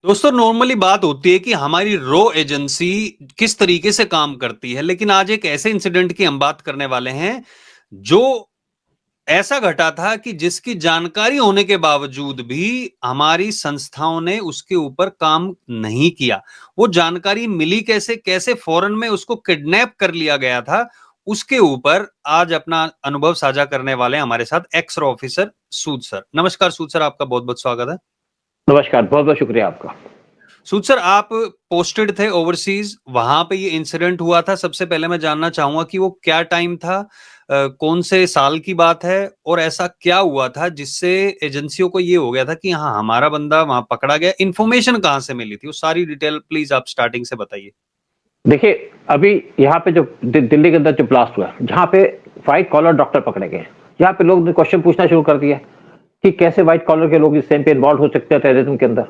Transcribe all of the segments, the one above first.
दोस्तों नॉर्मली बात होती है कि हमारी रॉ एजेंसी किस तरीके से काम करती है, लेकिन आज एक ऐसे इंसिडेंट की हम बात करने वाले हैं जो ऐसा घटा था कि जिसकी जानकारी होने के बावजूद भी हमारी संस्थाओं ने उसके ऊपर काम नहीं किया। वो जानकारी मिली कैसे, कैसे फौरन में उसको किडनैप कर लिया गया था, उसके ऊपर आज अपना अनुभव साझा करने वाले हैं हमारे साथ एक्स रॉ ऑफिसर सूद सर। नमस्कार सूद सर, आपका बहुत बहुत स्वागत है। नमस्कार, बहुत बहुत शुक्रिया आपका। सूद सर, आप पोस्टेड थे ओवरसीज, वहां पे ये इंसिडेंट हुआ था। सबसे पहले मैं जानना चाहूंगा कि वो क्या टाइम था, कौन से साल की बात है, और ऐसा क्या हुआ था जिससे एजेंसियों को ये हो गया था कि हाँ हमारा बंदा वहां पकड़ा गया। इंफॉर्मेशन कहाँ से मिली थी, वो सारी डिटेल प्लीज आप स्टार्टिंग से बताइए। देखिए, अभी यहाँ पे जो दिल्ली के अंदर जो ब्लास्ट हुआ, जहाँ पे व्हाइट कॉलर डॉक्टर पकड़े गए, यहाँ पे लोग ने क्वेश्चन पूछना शुरू कर दिया कि कैसे व्हाइट कॉलर के लोग इस टाइम पे इन्वॉल्व हो सकते हैं टेररिज्म के अंदर।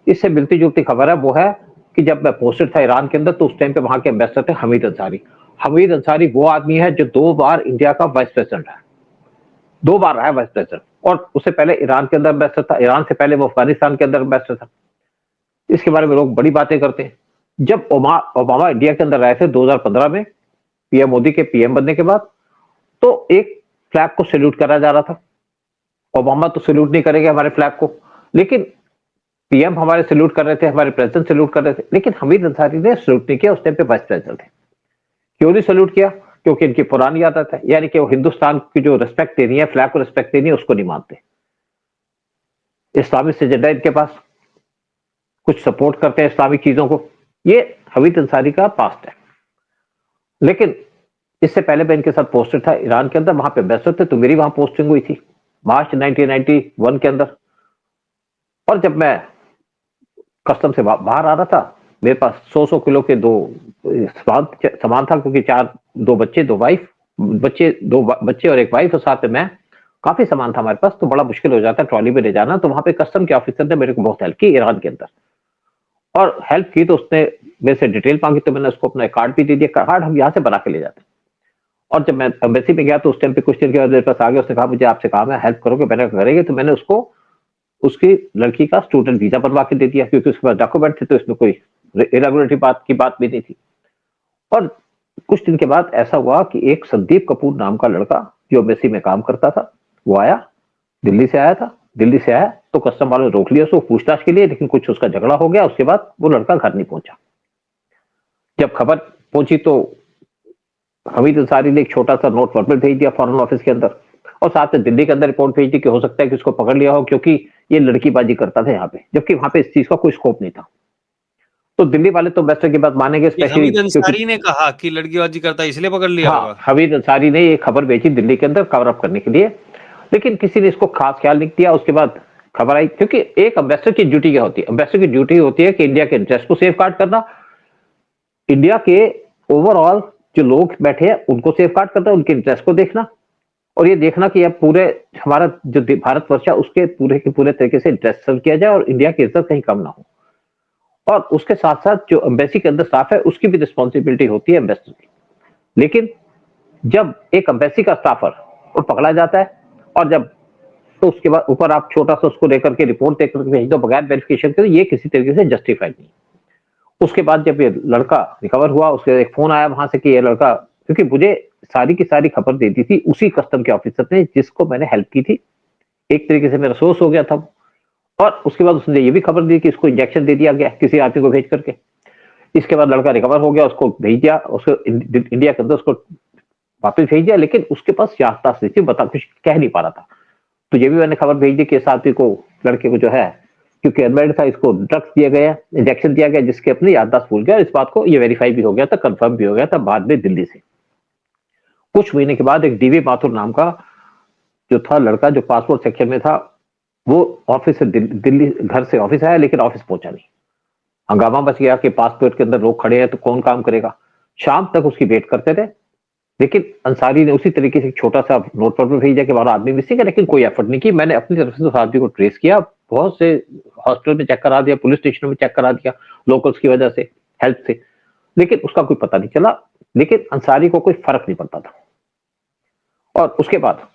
इससे मिलती जुलती खबर है, वो है कि जब मैं पोस्टेड था ईरान के अंदर, तो उस टाइम पे वहां के एम्बेसडर थे हमीद अंसारी। हमीद अंसारी वो आदमी है जो 2 बार इंडिया का वाइस प्रेसिडेंट है, 2 बार रहा है वाइस प्रेसिडेंट, और उससे पहले ईरान के अंदर एम्बेसडर था, ईरान से पहले वो अफगानिस्तान के अंदर एम्बेसडर था। इसके बारे में लोग बड़ी बातें करते हैं। जब ओबामा इंडिया के अंदर आए थे 2015 में, पीएम मोदी के पीएम बनने के बाद, तो एक फ्लैग को सैल्यूट करा जा रहा था। ओबामा तो सैल्यूट नहीं करेंगे हमारे फ्लैग को, लेकिन पीएम हमारे सैल्यूट कर रहे थे, हमारे प्रेसिडेंट सैल्यूट कर रहे थे, लेकिन हमीद अंसारी ने सैल्यूट नहीं किया। उस टाइम पे वाइस प्रेसिडेंट थे। क्यों नहीं सैल्यूट किया? क्योंकि इनकी पुरानी आदत है, यानी कि वो हिंदुस्तान की जो रिस्पेक्ट देनी है, फ्लैग को रिस्पेक्ट देनी है, उसको नहीं मानते। इस्लामिक एजेंडा इनके पास, कुछ सपोर्ट करते हैं इस्लामिक चीजों को। ये हमीद अंसारी का पास्ट है। लेकिन इससे पहले मैं इनके साथ पोस्टेड था ईरान के अंदर, वहां पे एम्बेसडर थे, तो मेरी वहां पोस्टिंग हुई थी मार्च 1991 के अंदर। और जब मैं कस्टम से बाहर आ रहा था, मेरे पास 100 किलो के दो सामान था, क्योंकि दो बच्चे, दो वाइफ, दो बच्चे और एक वाइफ, और साथ में मैं, काफी सामान था हमारे पास, तो बड़ा मुश्किल हो जाता है ट्रॉली में ले जाना। तो वहां पे कस्टम के ऑफिसर ने मेरे को बहुत हेल्प की ईरान के अंदर, और हेल्प की तो उसने मेरे से डिटेल मांगी, तो मैंने उसको अपना कार्ड भी दे दिया। कार्ड हम यहाँ से बना के ले जाते हैं। और जब मैं एम्बेसी में गया, तो उस टाइम पे कुछ दिन के बाद मेरे पास आ गया, उसने कहा मुझे आपसे काम है, हेल्प करोगे? मैंने कहा करेंगे। तो मैंने उसको उसकी लड़की का स्टूडेंट वीजा बनवा के दे दिया, क्योंकि उसके पास डॉक्यूमेंट थे, तो इसमें कोई इरेगुलरिटी बात भी नहीं थी। और कुछ दिन के बाद ऐसा हुआ कि एक संदीप कपूर नाम का लड़का, जो एम्बेसी में काम करता था, वो आया, दिल्ली से आया था। दिल्ली से आया तो कस्टम वालों ने रोक लिया उसको पूछताछ के लिए, लेकिन कुछ उसका झगड़ा हो गया। उसके बाद वो लड़का घर नहीं पहुंचा। जब खबर पहुंची, तो हमीद अंसारी ने एक छोटा सा नोट वर्बल भेज दिया फॉरेन ऑफिस के अंदर, और साथ में दिल्ली के अंदर रिपोर्ट भेज दी कि हो सकता है कि उसको पकड़ लिया हो, क्योंकि ये लड़कीबाजी करता था यहाँ पे, जबकि वहां पे इस चीज का कोई स्कोप नहीं था। तो दिल्ली वाले तो बेस्ट की बात मानेंगे, ये स्पेशली हमीद क्योंकि, अंसारी ने कहा कि लड़कीबाजी करता है इसलिए पकड़ लिया हाँ, होगा। हमीद अंसारी ने ये खबर भेजी दिल्ली के अंदर कवर अप करने के लिए, लेकिन किसी ने इसको खास ख्याल नहीं किया। उसके बाद खबर आई, क्योंकि एक एम्बेसडर की ड्यूटी क्या होती है? एम्बेसडर की ड्यूटी होती है कि इंडिया के इंटरेस्ट को सेफ गार्ड करना, इंडिया के ओवरऑल जो लोग बैठे हैं उनको सेफ गार्ड करना, उनके इंटरेस्ट को देखना, और ये देखना कि अब पूरे हमारा जो भारतवर्ष है उसके पूरे के पूरे तरीके से इंटरेस्ट सर्व किया जाए, और इंडिया की इज्जत कहीं कम ना हो। और उसके साथ साथ जो एम्बेसी के अंदर स्टाफ है, उसकी भी रिस्पॉन्सिबिलिटी होती है एम्बेसडर की। लेकिन जब एक एम्बेसी का स्टाफर वो पकड़ा जाता है, और जब, तो उसके बाद ऊपर आप छोटा सा उसको लेकर के रिपोर्ट देकर के भेज दो बगैर वेरिफिकेशन के, ये किसी तरीके से जस्टिफाइड नहीं। उसके बाद जब ये लड़का रिकवर हुआ, उसके एक फोन आया वहां से कि ये लड़का, क्योंकि मुझे सारी की सारी खबर दे दी थी उसी कस्टम के ऑफिसर ने जिसको मैंने हेल्प की थी। एक तरीके से मेरा सोर्स हो गया था। और उसके बाद उसने ये भी खबर दी कि इसको इंजेक्शन दे दिया गया किसी आदमी को भेज करके। इसके बाद लड़का रिकवर हो गया, उसको भेज दिया, उसको इंडिया के अंदर उसको वापस भेज दिया, लेकिन उसके पास याददाश्त नहीं थी, बता कुछ कह नहीं पा रहा था। तो ये भी मैंने खबर भेज दी कि इस आदमी को, लड़के को जो है, क्योंकि अनमेरिड था, इसको ड्रग्स दिया गया, इंजेक्शन दिया गया, जिसके अपनी याददाश्त भूल गया। इस बात को ये वेरीफाई भी हो गया था, कंफर्म भी हो गया था बाद में दिल्ली से। कुछ महीने के बाद एक डीवी माथुर नाम का जो था लड़का, जो पासपोर्ट सेक्शन में था, वो ऑफिस से दिल्ली घर से ऑफिस आया, लेकिन ऑफिस पहुंचा नहीं। हंगामा मच गया कि पासपोर्ट के अंदर लोग खड़े हैं तो कौन काम करेगा। शाम तक उसकी वेट करते थे, लेकिन अंसारी ने उसी तरीके से छोटा सा नोट पर भेजा कि हमारा आदमी मिसिंग है, लेकिन कोई एफर्ट नहीं की। मैंने अपनी तरफ से उस आदमी को ट्रेस किया, बहुत से हॉस्पिटल में चेक करा दिया, पुलिस स्टेशन में चेक करा दिया, लोकल्स की वजह से, हेल्प से, लेकिन उसका कोई पता नहीं चला। लेकिन अंसारी को कोई फर्क नहीं पड़ता था। और उसके बाद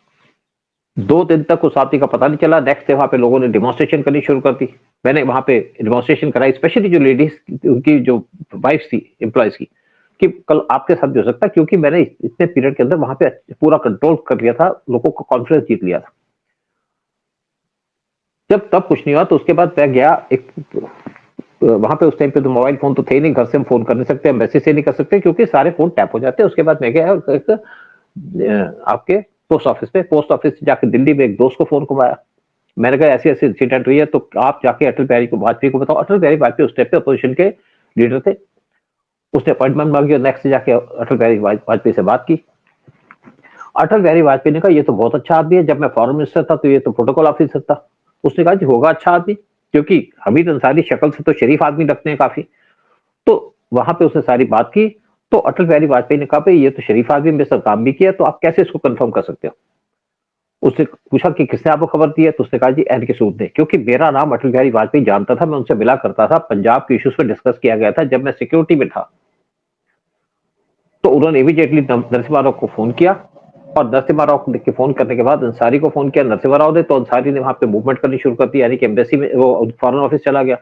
2 दिन तक उस आदमी का पता नहीं चला। नेक्स्ट डे वहां पे लोगों ने डिमॉन्स्ट्रेशन करनी शुरू कर दी। मैंने वहां पे डेमोन्स्ट्रेशन कराई, स्पेशली जो लेडीज उनकी जो वाइफ थी एम्प्लॉयज की, कि कल आपके साथ भी हो सकता है, क्योंकि मैंने इतने पीरियड के अंदर वहां पे पूरा कंट्रोल कर लिया था, लोगों को कॉन्फिडेंस जीत लिया था। जब तब कुछ नहीं हुआ तो उसके बाद मैं गया एक वहां पे, उस टाइम पे तो मोबाइल फोन तो थे नहीं, घर से हम फोन कर नहीं सकते, हम मैसेज से नहीं कर सकते क्योंकि सारे फोन टैप हो जाते हैं। उसके बाद मैं गया एक आपके पोस्ट ऑफिस से जाकर दिल्ली में एक दोस्त को फोन घुमाया। मैंने कहा ऐसी ऐसी इंसिडेंट हुई है, तो आप जाके अटल बिहारी को वाजपेयी को बताओ। अटल बिहारी वाजपेयी उस टाइम पे अपोजिशन के लीडर थे। उसने अपॉइंटमेंट मांगी और नेक्स्ट जाके अटल बिहारी वाजपेयी से बात की। अटल बिहारी वाजपेयी ने कहा ये तो बहुत अच्छा आदमी है, जब मैं फॉरेन मिनिस्टर था तो ये तो प्रोटोकॉल ऑफिसर था। उसने कहा जी होगा अच्छा आदमी, क्योंकि हमीद अंसारी शक्ल से तो शरीफ आदमी लगते हैं काफी। तो वहां पे उसने सारी बात की, तो अटल बिहारी वाजपेयी ने कहा भाई ये तो शरीफ आदमी, मेरे साथ काम भी किया, तो आप कैसे इसको कंफर्म कर सकते हो। उससे पूछा कि किसने आपको खबर दी है, तो उसने कहा जी एन के सूद ने, क्योंकि मेरा नाम अटल बिहारी वाजपेयी जानता था, मैं उनसे मिला करता था, पंजाब के इश्यूज पर डिस्कस किया गया था जब मैं सिक्योरिटी में था। तो उन्होंने इमीडिएटली नरसिम्हा राव को फोन किया, और नरसिम्हा राव के फोन करने के बाद अंसारी को फोन किया नरसिम्हा राव ने, तो अंसारी ने वहां पे मूवमेंट करनी शुरू कर दी, यानी कि एम्बेसी में वो फॉरेन ऑफिस चला गया।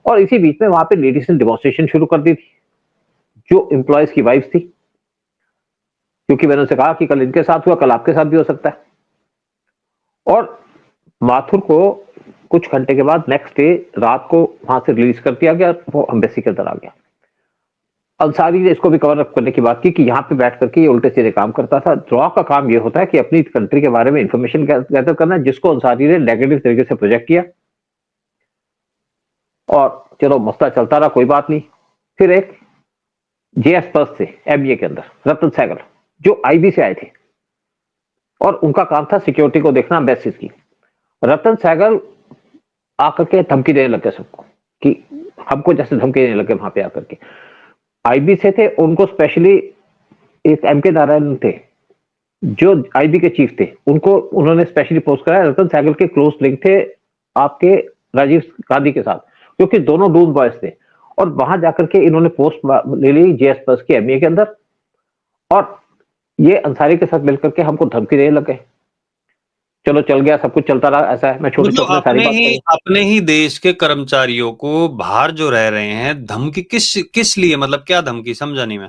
और इसी बीच में वहां पे लेडीज ने डेमोन्स्ट्रेशन शुरू कर दी थी, जो एम्प्लॉयज की वाइफ थी, क्योंकि मैंने उनसे कहा कि कल इनके साथ हुआ, कल आपके साथ भी हो सकता है। और माथुर को कुछ घंटे के बाद नेक्स्ट डे रात को वहां से रिलीज कर दिया गया, वो एम्बेसी के अंदर आ गया। अंसारी ने इसको भी कवर अप करने की बात की कि यहाँ पे बैठ करके ये उल्टे सीधे काम करता था। रॉ का काम ये होता है कि अपनी कंट्री के बारे में इंफॉर्मेशन गैदर करना, जिसको अंसारी ने नेगेटिव तरीके से प्रोजेक्ट किया। और चलो मसला चलता रहा, कोई बात नहीं। फिर एक जेएस पर्स थे एमए के अंदर, रतन सहगल, जो आईबी से आए थे, और उनका काम था सिक्योरिटी को देखना, बेसिस की। रतन सहगल आकर के धमकी देने लगे सबको, कि हमको जैसे धमकी देने लगे वहां पे आकर के। आईबी से थे, उनको स्पेशली एक एम के नारायण थे जो आईबी के चीफ थे, उनको उन्होंने स्पेशली पोस्ट कराया। रतन सहगल के क्लोज लिंक थे आपके राजीव गांधी के साथ, क्योंकि दोनों डून बॉयज थे। और वहां जाकर के इन्होंने पोस्ट ले ली जेएस पर्स की एमए के अंदर, और ये अंसारी के साथ मिलकर के हमको धमकी देने लगे। चलो चल गया, सब कुछ चलता रहा। ऐसा है, मैं छोटे मतलब छोटे सारी बात करूं। अपने ही देश के कर्मचारियों को बाहर जो रह रहे हैं, धमकी किस लिए, मतलब क्या धमकी, समझा नहीं मैं।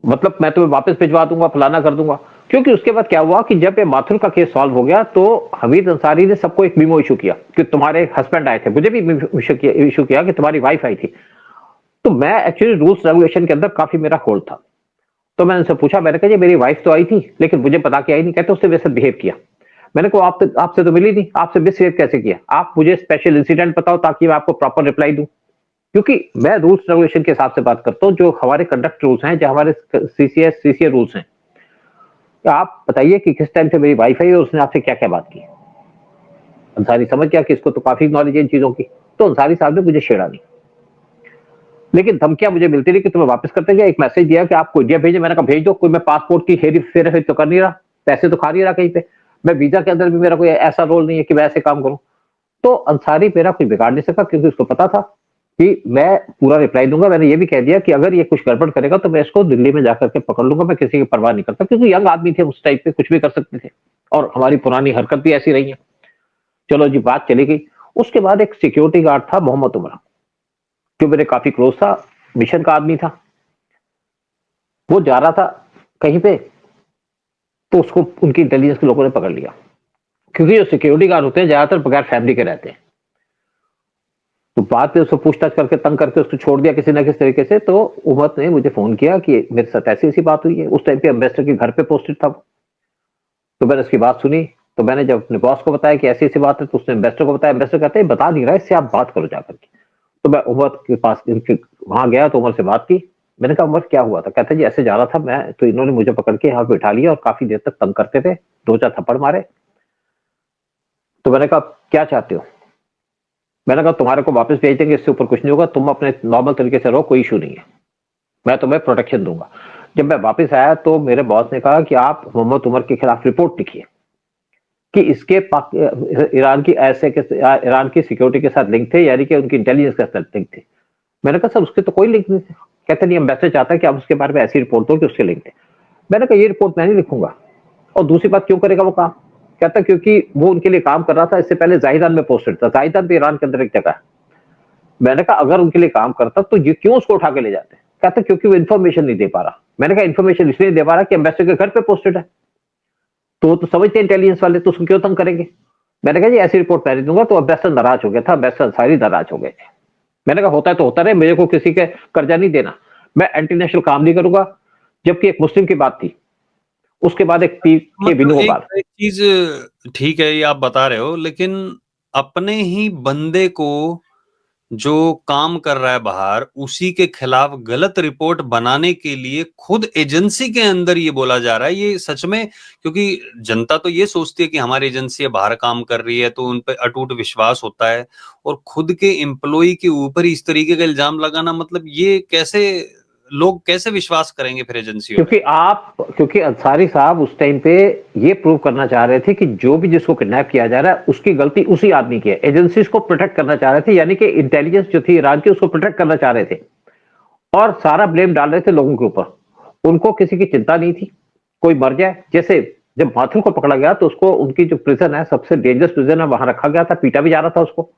मतलब मैं तुम्हें वापस भिजवा दूंगा, फलाना कर दूंगा। क्योंकि उसके बाद क्या हुआ कि जब ये माथुर का केस सॉल्व हो गया, तो हमीद अंसारी ने सबको एक मीमो इशू किया कि तुम्हारे हस्बैंड आए थे, मुझे भी इशू किया कि तुम्हारी वाइफ आई थी। तो मैं एक्चुअली रूल्स रेगुलेशन के अंदर काफी मेरा होल्ड था। तो मैंने उनसे पूछा, मैंने कहा जी मेरी वाइफ तो आई थी, लेकिन मुझे पता क्या आई नहीं। कहते उसने वैसे बिहेव किया। मैंने कहा आपसे तो मिली नहीं, आपसे मिसबिहेव कैसे किया, आप मुझे स्पेशल इंसिडेंट बताओ ताकि मैं आपको प्रॉपर रिप्लाई दूं। क्योंकि मैं रूल्स रेगुलेशन के हिसाब से बात करता हूं, जो हमारे कंडक्ट रूल्स हैं, जो हमारे सीसीए रूल्स हैं। तो आप बताइए कि किस टाइम से मेरी वाइफ आई और उसने आपसे क्या क्या बात की। अंसारी समझ गया कि इसको तो काफी नॉलेज है इन चीजों की, तो अंसारी साहब ने मुझे छेड़ा नहीं। लेकिन धमकियां मुझे मिलती रही कि तुम्हें वापस करते गया। एक मैसेज दिया कि आपको इंडिया भेजे, मैंने कहा भेज दो, कोई मैं पासपोर्ट की हेरी फेर तो कर नहीं रहा, पैसे तो खा नहीं रहा कहीं पे। मैं वीजा के अंदर भी मेरा कोई ऐसा रोल नहीं है कि मैं ऐसे काम करूं। तो अंसारी मेरा कुछ बिगाड़ नहीं सका, क्योंकि उसको पता था कि मैं पूरा रिप्लाई दूंगा। मैंने ये भी कह दिया कि अगर ये कुछ गड़बड़ करेगा तो मैं इसको दिल्ली में जाकर के पकड़ लूंगा, मैं किसी की परवाह नहीं करता, क्योंकि यंग आदमी थे उस टाइप पे, कुछ भी कर सकते थे, और हमारी पुरानी हरकत भी ऐसी रही है। चलो जी, बात चली गई। उसके बाद एक सिक्योरिटी गार्ड था मोहम्मद उमर, जो मेरे काफी क्लोज था, मिशन का आदमी था। वो जा रहा था कहीं पे, तो उसको उनकी इंटेलिजेंस के लोगों ने पकड़ लिया, क्योंकि जो सिक्योरिटी गार्ड होते हैं ज्यादातर बगैर फैमिली के रहते हैं। तो बाद में उसको पूछताछ करके तंग करके उसको छोड़ दिया किसी ना किसी तरीके से। तो उमर ने मुझे फोन किया कि मेरे साथ ऐसी ऐसी बात हुई है। उस टाइम पे एम्बेसडर के घर पे पोस्टेड था। तो मैंने उसकी बात सुनी, तो मैंने जब अपने बॉस को बताया कि ऐसी ऐसी बात है, तो उसने एम्बेसडर को बताया। एम्बेसडर कहते हैं बता नहीं रहा, इससे आप बात करो जाकर के। तो मैं उमर के पास वहां गया, तो उमर से बात की। मैंने कहा उमर क्या हुआ था। कहते जी ऐसे जा रहा था मैं, तो इन्होंने मुझे पकड़ के यहाँ पे बिठा लिया और काफी देर तक तंग करते थे, 2-4 थप्पड़ मारे। तो मैंने कहा क्या चाहते हो। मैंने कहा तुम्हारे को वापस भेज देंगे, इससे ऊपर कुछ नहीं होगा, तुम अपने नॉर्मल तरीके से रहो, कोई इशू नहीं है, मैं तुम्हें प्रोटेक्शन दूंगा। जब मैं वापस आया तो मेरे बॉस ने कहा कि आप मोहम्मद उमर के खिलाफ रिपोर्ट लिखिए कि इसके ईरान की सिक्योरिटी के साथ लिंक थे, यानी कि उनकी इंटेलिजेंस के साथ लिंक थे। मैंने कहा सर उसके तो कोई लिंक नहीं थे। कहते नहीं, एम्बेसडर चाहता है कि आप उसके बारे में ऐसी रिपोर्ट दो कि उसके लिंक थे। मैंने कहा ये रिपोर्ट मैं नहीं लिखूंगा, और दूसरी बात क्यों करेगा वो काम। कहता क्योंकि वो उनके लिए काम कर रहा था, इससे पहले जाहिदान में पोस्टेड था, जाहिदान भी ईरान के अंदर एक जगह है। मैंने कहा अगर उनके लिए काम करता तो ये क्यों उसको उठा के ले जाते? कहता क्योंकि वो इन्फॉर्मेशन नहीं दे पा रहा। मैंने कहा इन्फॉर्मेशन इसलिए नहीं दे पा रहा कि एम्बेसडर के घर पे पोस्टेड है, तो समझते इंटेलिजेंस वाले, तो उसको क्यों तंग करेंगे? मैंने कहा जी ऐसी रिपोर्ट मैं नहीं दूंगा। तो एम्बेसडर नाराज हो गया था, एम्बेसडर अंसारी नाराज हो गए थे। मैंने कहा होता है तो होता रहे, मेरे को किसी के कर्जा नहीं देना, मैं एंटी नेशनल काम नहीं करूंगा। जबकि एक मुस्लिम की बात थी, उसके बाद एक पी के मतलब वेणुगोपाल। एक चीज ठीक है ये आप बता रहे हो, लेकिन अपने ही बंदे को जो काम कर रहा है बाहर, उसी के खिलाफ गलत रिपोर्ट बनाने के लिए खुद एजेंसी के अंदर ये बोला जा रहा है, ये सच में? क्योंकि जनता तो ये सोचती है कि हमारी एजेंसी बाहर काम कर रही है तो उन पे अटूट विश्वास होता है, और खुद के एम्प्लॉय के ऊपर इस तरीके का इल्जाम लगाना, मतलब ये कैसे, लोग कैसे विश्वास करेंगे फिर एजेंसियों पे? क्योंकि अंसारी साहब उस टाइम पे ये प्रूव करना चाह रहे थे कि जो भी जिसको किडनैप किया जा रहा है उसकी गलती उसी आदमी की है। एजेंसीज को प्रोटेक्ट करना चाह रहे थे, यानी कि इंटेलिजेंस जो थी ईरान की उसको प्रोटेक्ट करना चाह रहे थे, और सारा ब्लेम डाल रहे थे लोगों के ऊपर। उनको किसी की चिंता नहीं थी, कोई मर जाए। जैसे जब माथुर को पकड़ा गया तो उसको, उनकी जो प्रिजन है सबसे डेंजरस प्रिजन है, वहां रखा गया था, पीटा भी जा रहा था उसको,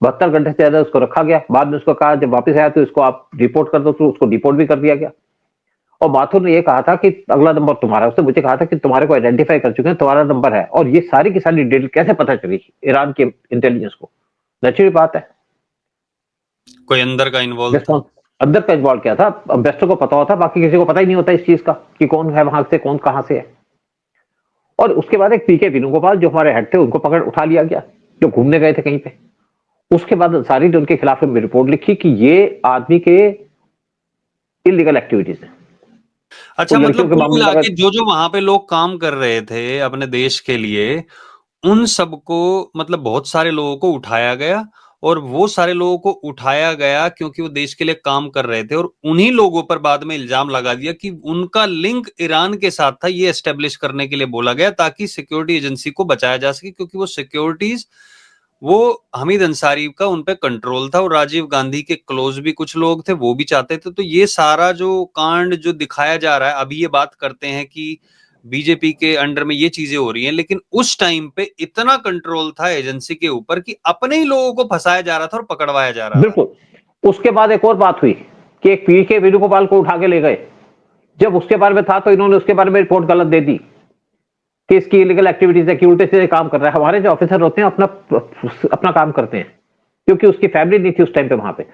72 घंटे से ज्यादा उसको रखा गया। बाद में उसको कहा जब वापस आया तो इसको आप रिपोर्ट कर दो, तो उसको रिपोर्ट भी कर दिया गया। और माथुर ने ये कहा था कि अगला नंबर तुम्हारा, उसने मुझे कहा था कि तुम्हारे को आइडेंटिफाई कर चुके हैं, तुम्हारा नंबर है। और ये सारी की सारी डिटेल कैसे पता चली ईरान के इंटेलिजेंस को? नेचुरल बात है, कोई अंदर का इन्वॉल्व था। रिस्पॉन्स अंदर का इन्वॉल्व किया था, एम्बेसडर को पता होता, बाकी किसी को पता ही नहीं होता इस चीज का कि कौन है वहां से, कौन कहां से है। और उसके बाद एक पीके वेणुगोपाल जो हमारे हेड थे, उनको पकड़ उठा लिया गया, जो घूमने गए थे कहीं पे। उसके बाद अंसारी ने उनके खिलाफ में रिपोर्ट लिखी कि ये आदमी के इलीगल एक्टिविटीज है। अच्छा, उन लड़कियों मतलब के कुल मामले मिला में के जो जो वहां पे लोग काम कर रहे थे अपने देश के लिए, उन सबको, मतलब बहुत सारे लोगों को उठाया गया, और वो सारे लोगों को उठाया गया क्योंकि वो देश के लिए काम कर रहे थे, और उन्हीं लोगों पर बाद में इल्जाम लगा दिया कि उनका लिंक ईरान के साथ था। ये एस्टेब्लिश करने के लिए बोला गया ताकि सिक्योरिटी एजेंसी को बचाया जा सके, क्योंकि वो सिक्योरिटीज, वो हमीद अंसारी का उन पे कंट्रोल था, और राजीव गांधी के क्लोज भी कुछ लोग थे, वो भी चाहते थे। तो ये सारा जो कांड जो दिखाया जा रहा है, अभी ये बात करते हैं कि बीजेपी के अंडर में ये चीजें हो रही हैं, लेकिन उस टाइम पे इतना कंट्रोल था एजेंसी के ऊपर कि अपने ही लोगों को फंसाया जा रहा था और पकड़वाया जा रहा था। बिल्कुल। उसके बाद एक और बात हुई कि एक पीके वेणुगोपाल को उठा के ले गए। जब उसके बारे में था तो इन्होंने उसके बारे में रिपोर्ट गलत दे दी कि इसकी इलीगल एक्टिविटीज है, कि उल्टे सीधे काम कर रहा है। हमारे जो ऑफिसर होते हैं अपना अपना काम करते हैं, क्योंकि उसकी फैमिली नहीं थी उस टाइम पे वहां पे।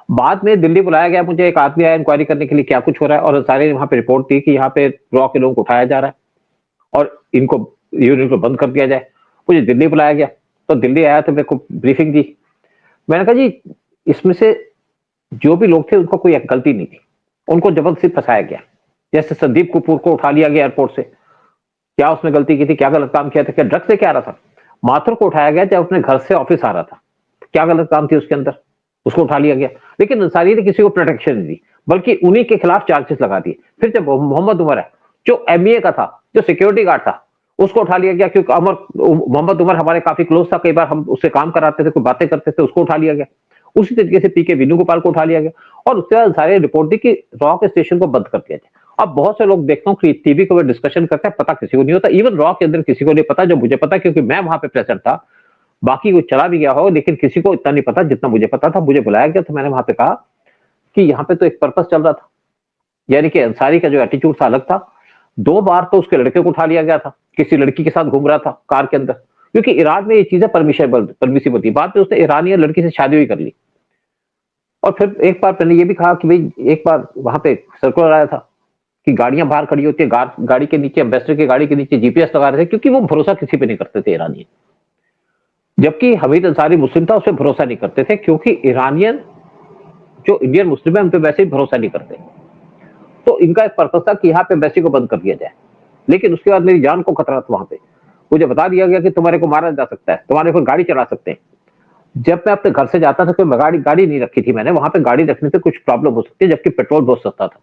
बाद में दिल्ली बुलाया गया मुझे, एक आदमी आया इंक्वायरी करने के लिए क्या कुछ हो रहा है, और सारे वहां पे रिपोर्ट दी कि यहाँ पे रॉ के लोगों को उठाया जा रहा है और इनको यूनिट को बंद कर दिया जाए। मुझे दिल्ली बुलाया गया, तो दिल्ली आया तो मेरे को ब्रीफिंग दी। मैंने कहा जी इसमें से जो भी लोग थे उनको कोई गलती नहीं थी, उनको जबरदस्ती फंसाया गया। जैसे संदीप कपूर को उठा लिया गया एयरपोर्ट से, क्या उसने गलती की थी, क्या गलत काम किया था, क्या ड्रग्स से क्या आ रहा था? माथुर को उठाया गया जब अपने घर से ऑफिस आ रहा था, क्या गलत काम थी उसके अंदर, उसको उठा लिया गया। लेकिन अंसारी ने किसी को प्रोटेक्शन नहीं दी, बल्कि उन्हीं के खिलाफ चार्जेस लगा दिए। फिर जब मोहम्मद उमर है जो एमईए का था, जो सिक्योरिटी गार्ड था, उसको उठा लिया गया, क्योंकि मोहम्मद उमर हमारे काफी क्लोज था, कई बार हम उससे काम कराते थे, कोई बातें करते थे, उसको उठा लिया गया। उसी तरीके से पीके वेणुगोपाल को उठा लिया गया, और उसके बाद सारे रिपोर्ट दी कि रॉ के स्टेशन को बंद कर दिया जाए। अब बहुत से लोग देखता हूँ कि टीवी को डिस्कशन करते हैं, पता किसी को नहीं होता, इवन रॉ के अंदर किसी को नहीं पता, जो मुझे पता क्योंकि मैं वहां पे प्रेजेंट था। बाकी कोई चला भी गया हो, लेकिन किसी को इतना नहीं पता जितना मुझे पता था। मुझे बुलाया गया तो मैंने वहां पे कहा कि यहाँ पे तो एक पर्पस चल रहा था, यानी कि अंसारी का जो एटीट्यूड था अलग था। 2 बार तो उसके लड़के को उठा लिया गया था, किसी लड़की के साथ घूम रहा था कार के अंदर, क्योंकि ईरान में ये चीजें परमिसिबल थी। बाद में उसने ईरानी लड़की से शादी भी कर ली। और फिर एक बार मैंने ये भी कहा कि भाई एक बार वहां पे सर्कुलर आया था कि गाड़ियां बाहर खड़ी होती है, गाड़ी के नीचे, एम्बेसडर की गाड़ी के नीचे जीपीएस लगा रहे थे, क्योंकि वो भरोसा किसी पे नहीं करते थे ईरानी। जबकि हमीद अंसारी मुस्लिम था, उस पर भरोसा नहीं करते थे, क्योंकि ईरानियन जो इंडियन मुस्लिम है उन पर वैसे ही भरोसा नहीं करते। तो इनका एक पर्पस था कि यहाँ पे एम्बेसी को बंद कर दिया जाए। लेकिन उसके बाद मेरी जान को खतरा था। वहां पे मुझे बता दिया गया कि तुम्हारे को मारा जा सकता है, तुम्हारे ऊपर गाड़ी चला सकते हैं। जब मैं अपने घर से जाता था तो गाड़ी नहीं रखी थी मैंने, वहां पे गाड़ी रखने से कुछ प्रॉब्लम हो सकती है, जबकि पेट्रोल बहुत सस्ता था।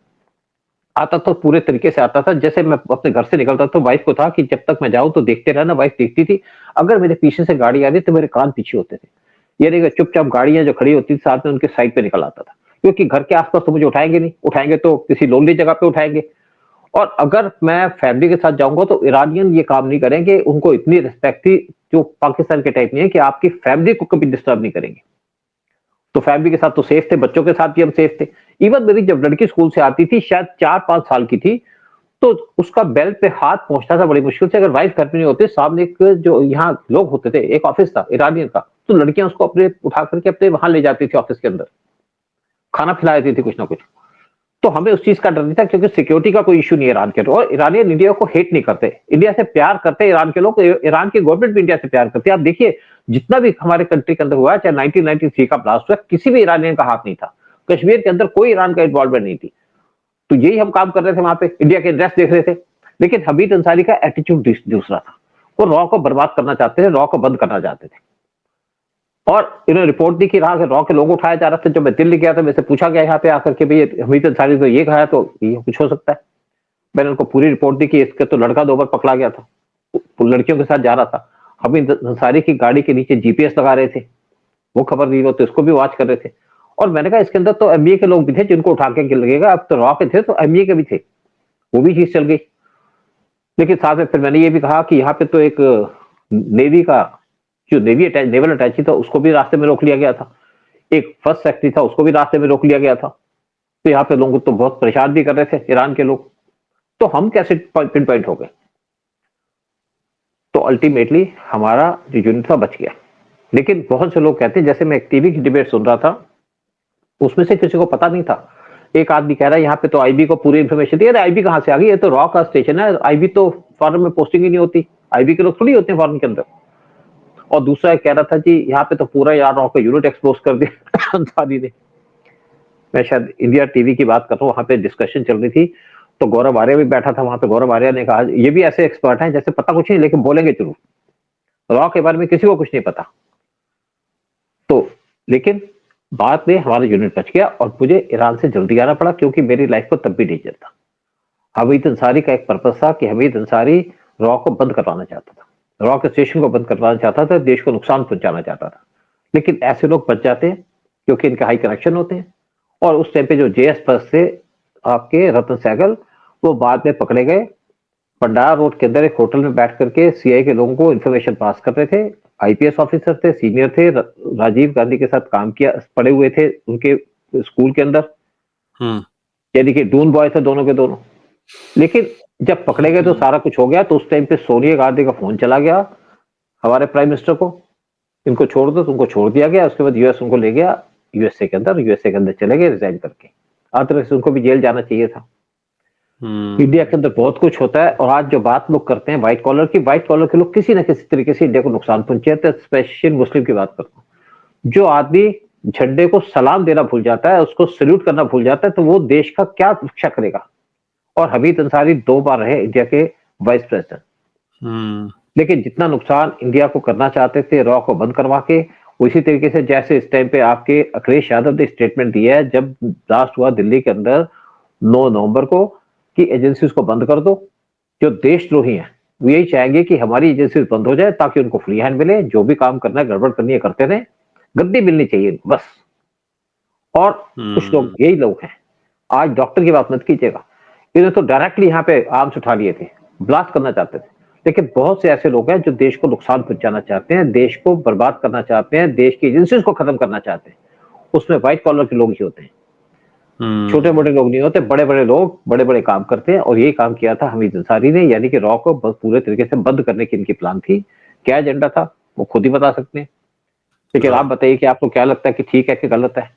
आता तो पूरे तरीके से आता था। जैसे मैं अपने घर से निकलता तो वाइफ को था कि जब तक मैं जाऊं तो देखते रहना। वाइफ देखती थी, अगर मेरे पीछे से गाड़ी आ रही तो मेरे कान पीछे होते थे, ये नहीं चुपचाप गाड़ियां जो खड़ी होती थी साथ में उनके साइड पे निकल आता था, क्योंकि घर के आसपास तो मुझे उठाएंगे नहीं, उठाएंगे तो किसी लोनली जगह पे उठाएंगे। और अगर मैं फैमिली के साथ जाऊंगा तो ईरानियन ये काम नहीं करेंगे, उनको इतनी रिस्पेक्ट थी जो पाकिस्तान के टाइप नहीं है कि आपकी फैमिली को कभी डिस्टर्ब नहीं करेंगे। तो फैमिली के साथ तो सेफ थे, बच्चों के साथ भी हम सेफ थे। इवन मेरी जब लड़की स्कूल से आती थी, शायद 4-5 साल की थी, तो उसका बेल्ट पे हाथ पहुंचता था बड़ी मुश्किल से। अगर वाइफ घर पे नहीं होती, सामने एक जो यहाँ लोग होते थे, एक ऑफिस था ईरानियन का, तो लड़कियां उसको अपने उठा करके अपने वहां ले जाती थी ऑफिस के अंदर, खाना खिला देती थी कुछ ना कुछ। तो हमें उस चीज का डर नहीं था, क्योंकि सिक्योरिटी का कोई इशू नहीं है ईरान के। और ईरानियन इंडिया को हेट नहीं करते, इंडिया से प्यार करते ईरान के लोग। ईरान की गवर्नमेंट भी इंडिया से प्यार करती है। आप देखिए, जितना भी हमारे कंट्री के अंदर हुआ है, चाहे 1993 का ब्लास्ट हुआ, किसी भी ईरानियन का हाथ नहीं था। कश्मीर के अंदर कोई ईरान का इन्वॉल्वमेंट नहीं थी। तो यही हम काम कर रहे थे वहां पे, इंडिया के इंटरेस्ट देख रहे थे। लेकिन हमीद अंसारी का एटीट्यूड दूसरा था। वो रॉ को बर्बाद करना चाहते थे, रॉ को बंद करना चाहते थे। और इन्होंने रिपोर्ट दी कि रॉ के लोग उठाया जा रहा था। जब मैं दिल्ली गया था, मेरे से पूछा गया यहाँ पे आकर के, भाई हमीद अंसारी तो ये कहा, तो ये कुछ हो सकता है। मैंने उनको पूरी रिपोर्ट दी कि इसका तो लड़का 2 बार पकड़ा गया था, लड़कियों के साथ जा रहा था। हमीद अंसारी की गाड़ी के नीचे जीपीएस लगा रहे थे, वो खबर दी, वो तो इसको भी वॉच कर रहे थे। और मैंने कहा इसके अंदर तो एमबीए के लोग भी थे जिनको उठा के लगेगा, अब तो रॉ के थे तो एमबीए के भी थे, वो भी चीज चल गई। लेकिन साथ में फिर मैंने ये भी कहा कि यहाँ पे तो एक नेवी का जो नेवल अटैची था, उसको भी रास्ते में रोक लिया गया था। एक फर्स्ट सेक्रेटरी था, उसको भी रास्ते में रोक लिया गया था। तो यहाँ पे लोगों को तो बहुत परेशान भी कर रहे थे ईरान के लोग। तो हम कैसे पिन पॉइंट हो गए? तो अल्टीमेटली हमारा जो यूनिट था बच गया। लेकिन बहुत से लोग कहते हैं, जैसे मैं एक टीवी की डिबेट सुन रहा था, उसमें से किसी को पता नहीं था। एक आदमी कह रहा है यहाँ पे तो आईबी को पूरी इन्फॉर्मेशन दी। अरे आईबी कहां से आ गई? ये तो रॉ का स्टेशन है, आईबी तो फॉरेन में पोस्टिंग ही नहीं होती, आईबी के लोग थोड़ी होते हैं फॉरेन के अंदर। और दूसरा कह रहा था जी यहाँ पे तो पूरा यार रॉ का यूनिट एक्सपोज कर दिया अंसारी ने। मैं शायद इंडिया टीवी की बात कर रहा हूँ, वहां पे डिस्कशन चल रही थी, तो गौरव आर्या भी बैठा था वहां पे। गौरव आर्या ने कहा, ये भी ऐसे एक्सपर्ट हैं जैसे पता कुछ नहीं लेकिन बोलेंगे जरूर, रॉ के बारे में किसी को कुछ नहीं पता। तो लेकिन बाद में हमारा यूनिट बच गया और मुझे ईरान से जल्दी आना पड़ा, क्योंकि मेरी लाइफ को तब भी डेंजर था। हमीद अंसारी का एक पर्पस था कि हमीद अंसारी रॉ को बंद करवाना चाहता था, रॉ के स्टेशन को बंद करवाना चाहता था, देश को नुकसान पहुंचाना चाहता था। लेकिन ऐसे लोग बच जाते हैं क्योंकि इनके हाई कनेक्शन होते हैं। और उस टाइम पे जो जेएस प्लस से आपके रतन सहगल, वो बाद में पकड़े गए। भंडार रोड के अंदर एक होटल में बैठ करके सीआई के लोगों को इन्फॉर्मेशन पास कर रहे थे। आईपीएस ऑफिसर थे, सीनियर थे, राजीव गांधी के साथ काम किया, पढ़े हुए थे उनके स्कूल के अंदर, यानी कि डून बॉय थे दोनों के दोनों। लेकिन जब पकड़े गए तो सारा कुछ हो गया। तो उस टाइम पे सोनिया गांधी का फोन चला गया हमारे प्राइम मिनिस्टर को, इनको छोड़ दो, तुमको छोड़ दिया गया। उसके बाद यूएस उनको ले गया, यूएसए के अंदर चले गए रिजाइन करके। अदरवाइज उनको भी जेल जाना चाहिए था। इंडिया के अंदर बहुत कुछ होता है। और आज जो बात लोग करते हैं व्हाइट कॉलर के लोग किसी ना किसी तरीके से इंडिया को नुकसान पहुंचाते हैं। स्पेशल मुस्लिम की बात करता हूँ, जो आदमी झंडे को सलाम देना भूल जाता है, उसको सल्यूट करना भूल जाता है, तो वो देश का क्या रक्षा करेगा? और हमीद अंसारी 2 बार रहे इंडिया के वाइस प्रेसिडेंट। लेकिन जितना नुकसान इंडिया को करना चाहते थे रॉ को बंद करवा के, उसी तरीके से जैसे इस टाइम पे आपके अखिलेश यादव ने स्टेटमेंट दिया है जब ब्लास्ट हुआ दिल्ली के अंदर 9 नवंबर को, कि एजेंसीज को बंद कर दो। जो देशद्रोही हैं वो यही चाहेंगे कि हमारी एजेंसीज बंद हो जाए ताकि उनको फ्री हैंड मिले, जो भी काम करना है गड़बड़ करनी है करते रहे, गद्दी मिलनी चाहिए बस। और कुछ लोग यही लोग हैं। आज डॉक्टर की बात मत कीजिएगा, इन्हें तो डायरेक्टली यहाँ पे आर्म्स उठा लिए थे, ब्लास्ट करना चाहते थे। लेकिन बहुत से ऐसे लोग हैं जो देश को नुकसान पहुंचाना चाहते हैं, देश को बर्बाद करना चाहते हैं, देश की एजेंसीज को खत्म करना चाहते हैं। उसमें व्हाइट कॉलर के लोग ही होते हैं, छोटे मोटे लोग नहीं होते। बड़े बड़े लोग बड़े बड़े काम करते हैं। और यही काम किया था हमीद अंसारी ने, यानी कि रॉ को पूरे तरीके से बंद करने की इनकी प्लान थी। क्या एजेंडा था वो खुद ही बता सकते हैं। लेकिन आप बताइए कि आपको क्या लगता है कि ठीक है कि गलत है?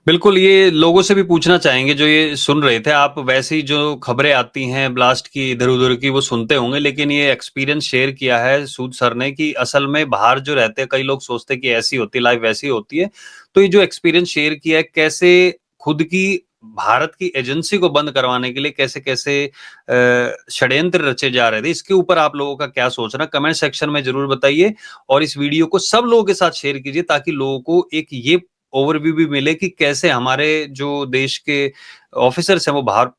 बिल्कुल, ये लोगों से भी पूछना चाहेंगे जो ये सुन रहे थे। आप वैसे ही जो खबरें आती हैं ब्लास्ट की इधर उधर की वो सुनते होंगे, लेकिन ये एक्सपीरियंस शेयर किया है सूद सर ने कि असल में बाहर जो रहते हैं कई लोग सोचते हैं कि ऐसी होती है लाइफ, वैसी होती है। तो ये जो एक्सपीरियंस शेयर किया है, कैसे खुद की भारत की एजेंसी को बंद करवाने के लिए कैसे कैसे षड्यंत्र रचे जा रहे थे, इसके ऊपर आप लोगों का क्या सोचना कमेंट सेक्शन में जरूर बताइए। और इस वीडियो को सब लोगों के साथ शेयर कीजिए ताकि लोगों को एक ये ओवरव्यू भी मिले कि कैसे हमारे जो देश के ऑफिसर्स हैं वो बाहर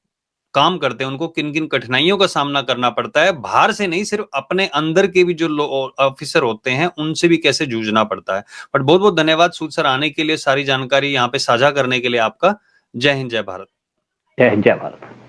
काम करते हैं, उनको किन किन कठिनाइयों का सामना करना पड़ता है। बाहर से नहीं, सिर्फ अपने अंदर के भी जो ऑफिसर होते हैं उनसे भी कैसे जूझना पड़ता है। बट बहुत बहुत धन्यवाद सूद सर आने के लिए, सारी जानकारी यहाँ पे साझा करने के लिए आपका। जय हिंद, जय भारत। जय हिंद, जय भारत।